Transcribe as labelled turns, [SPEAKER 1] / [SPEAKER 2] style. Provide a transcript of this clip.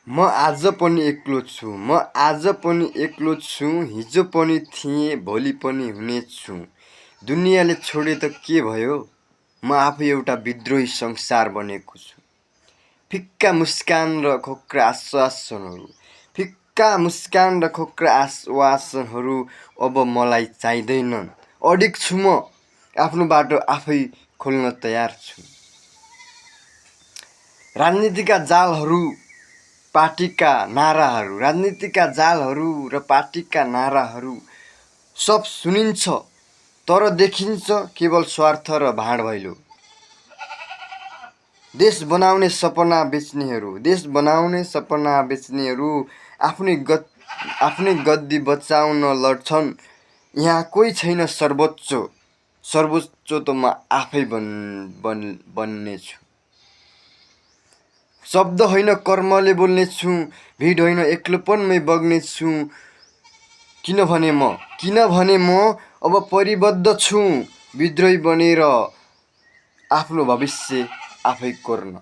[SPEAKER 1] म आज पनि एक्लो छु, म आज पनि एक्लो छु, हिजो पनि थिएँ, भोलि पनि हुनेछु। दुनियाँले छोडे त के भयो, म आफै एउटा विद्रोही संसार बनेको छु। फिक्का मुस्कान र खोक्रा आश्वासनहरू, फिक्का मुस्कान र खोक्रा आश्वासनहरू अब मलाई चाहिँदैनन्। अडिग छु म, आफ्नो बाटो आफै खोल्न तयार छु। राजनीतिका जालहरू, पार्टीका नाराहरू, राजनीतिका जालहरू र पार्टीका नाराहरू सब सुनिन्छ, तर देखिन्छ केवल स्वार्थ र भाँड भैलो। देश बनाउने सपना बेच्नेहरू, देश बनाउने सपना बेच्नेहरू आफ्नै गद्दी बचाउन लड्छन्। यहाँ कोही छैन सर्वोच्च, सर्वोच्च त म आफै बन्नेछु। शब्द होइन कर्मले बोल्नेछु, भिड होइन एक्लोपनमै बग्नेछु। किनभने म अब परिबद्ध छु, विद्रोही बनेर आफ्नो भविष्य आफै कोर्न।